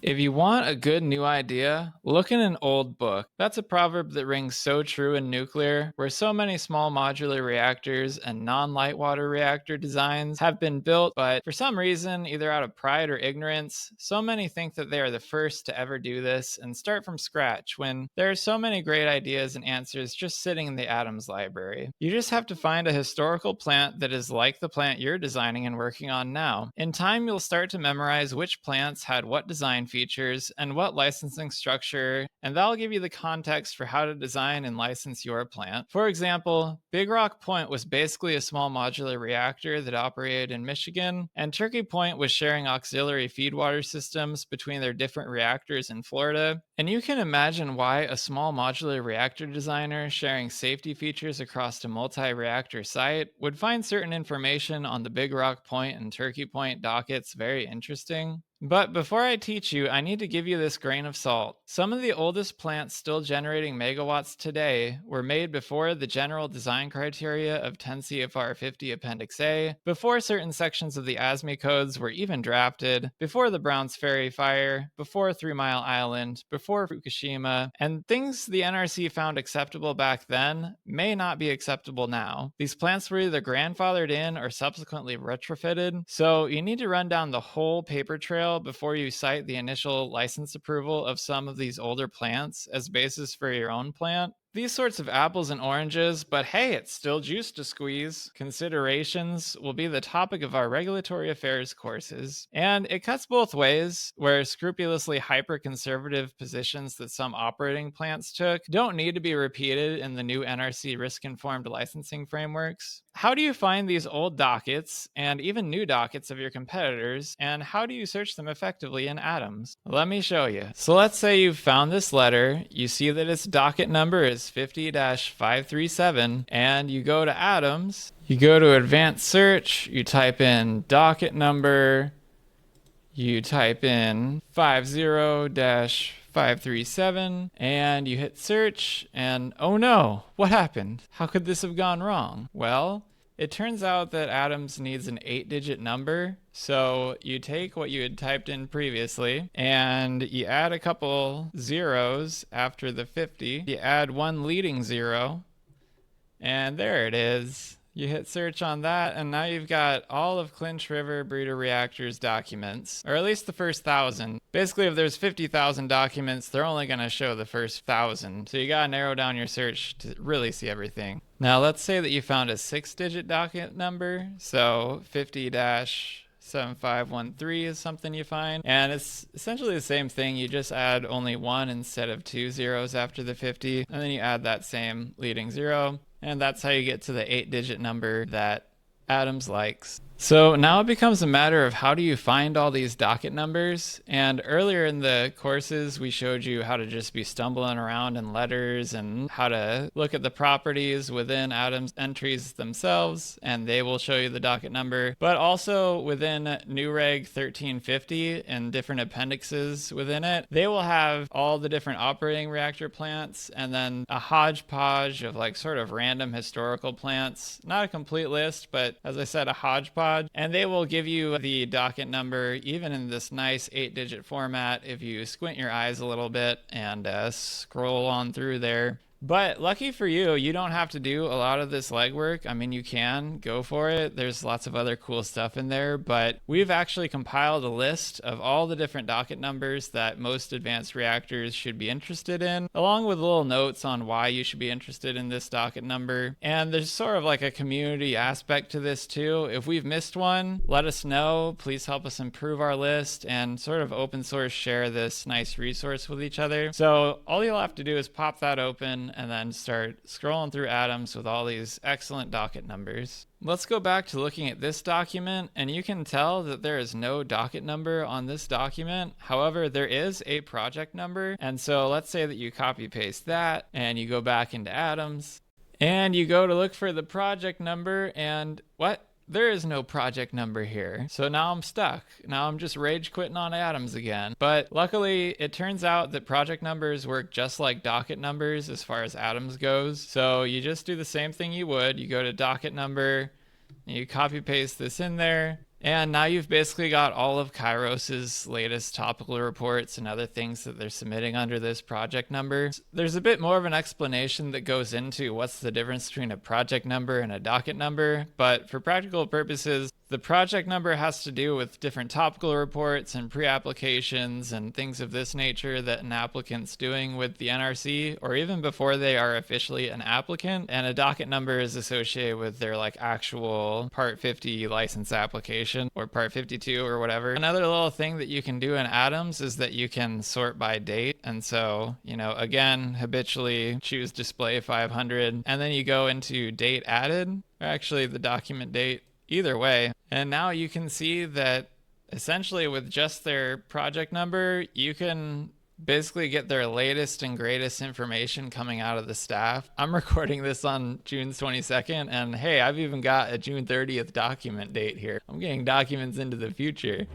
If you want a good new idea, look in an old book. That's a proverb that rings so true in nuclear, where so many small modular reactors and non-light water reactor designs have been built, but for some reason, either out of pride or ignorance, so many think that they are the first to ever do this and start from scratch when there are so many great ideas and answers just sitting in the atoms library. You just have to find a historical plant that is like the plant you're designing and working on now. In time, you'll start to memorize which plants had what design features and what licensing structure, and that'll give you the context for how to design and license your plant. For example, Big Rock Point was basically a small modular reactor that operated in Michigan, and Turkey Point was sharing auxiliary feed water systems between their different reactors in Florida. And you can imagine why a small modular reactor designer sharing safety features across a multi-reactor site would find certain information on the Big Rock Point and Turkey Point dockets very interesting. But before I teach you, I need to give you this grain of salt. Some of the oldest plants still generating megawatts today were made before the general design criteria of 10 CFR 50 Appendix A, before certain sections of the ASME codes were even drafted, before the Browns Ferry fire, before 3 Mile Island, before Fukushima, and things the NRC found acceptable back then may not be acceptable now. These plants were either grandfathered in or subsequently retrofitted, so you need to run down the whole paper trail before you cite the initial license approval of some of these older plants as basis for your own plant. These sorts of apples and oranges, but hey, it's still juice to squeeze. Considerations will be the topic of our regulatory affairs courses. And it cuts both ways, where scrupulously hyper-conservative positions that some operating plants took don't need to be repeated in the new NRC risk-informed licensing frameworks. How do you find these old dockets and even new dockets of your competitors, and how do you search them effectively in Atoms? Let me show you. So let's say you've found this letter, you see that its docket number is 50-537, and you go to Atoms, you go to Advanced Search, you type in docket number, you type in 50-537, and you hit search, and oh no, what happened? How could this have gone wrong? Well, it turns out that Atoms needs an 8-digit number, so you take what you had typed in previously, and you add a couple zeros after the 50, you add one leading zero, and there it is. You hit search on that, and now you've got all of Clinch River Breeder Reactor's documents, or at least the first 1,000. Basically, if there's 50,000 documents, they're only going to show the first 1,000. So you got to narrow down your search to really see everything. Now, let's say that you found a 6-digit docket number, so 50-7513 is something you find, and it's essentially the same thing. You just add only one instead of 2 zeros after the 50, and then you add that same leading zero. And that's how you get to the 8-digit number that Atoms likes. So now it becomes a matter of how do you find all these docket numbers. And earlier in the courses, we showed you how to just be stumbling around in letters and how to look at the properties within Atoms entries themselves, and they will show you the docket number. But also within New Reg 1350 and different appendixes within it, they will have all the different operating reactor plants and then a hodgepodge of like sort of random historical plants. Not a complete list, but as I said, a hodgepodge. And they will give you the docket number even in this nice 8-digit format if you squint your eyes a little bit and scroll on through there. But lucky for you, you don't have to do a lot of this legwork. I mean, you can go for it. There's lots of other cool stuff in there, but we've actually compiled a list of all the different docket numbers that most advanced reactors should be interested in, along with little notes on why you should be interested in this docket number. And there's sort of like a community aspect to this too. If we've missed one, let us know. Please help us improve our list and sort of open source share this nice resource with each other. So all you'll have to do is pop that open and then start scrolling through Atoms with all these excellent docket numbers. Let's go back to looking at this document, and you can tell that there is no docket number on this document. However, there is a project number, and so let's say that you copy paste that and you go back into Atoms and you go to look for the project number, and what? There is no project number here. So now I'm stuck. Now I'm just rage quitting on Atoms again. But luckily, it turns out that project numbers work just like docket numbers as far as Atoms goes. So you just do the same thing you would. You go to docket number, and you copy paste this in there, And now you've basically got all of Kairos's latest topical reports and other things that they're submitting under this project number. There's a bit more of an explanation that goes into what's the difference between a project number and a docket number, but for practical purposes, the project number has to do with different topical reports and pre-applications and things of this nature that an applicant's doing with the NRC, or even before they are officially an applicant. And a docket number is associated with their like actual Part 50 license application or Part 52 or whatever. Another little thing that you can do in Atoms is that you can sort by date. And so, again, habitually choose display 500, and then you go into date added, or actually the document date. Either way. And now you can see that essentially with just their project number, you can basically get their latest and greatest information coming out of the staff. I'm recording this on June 22nd, and hey, I've even got a June 30th document date here. I'm getting documents into the future.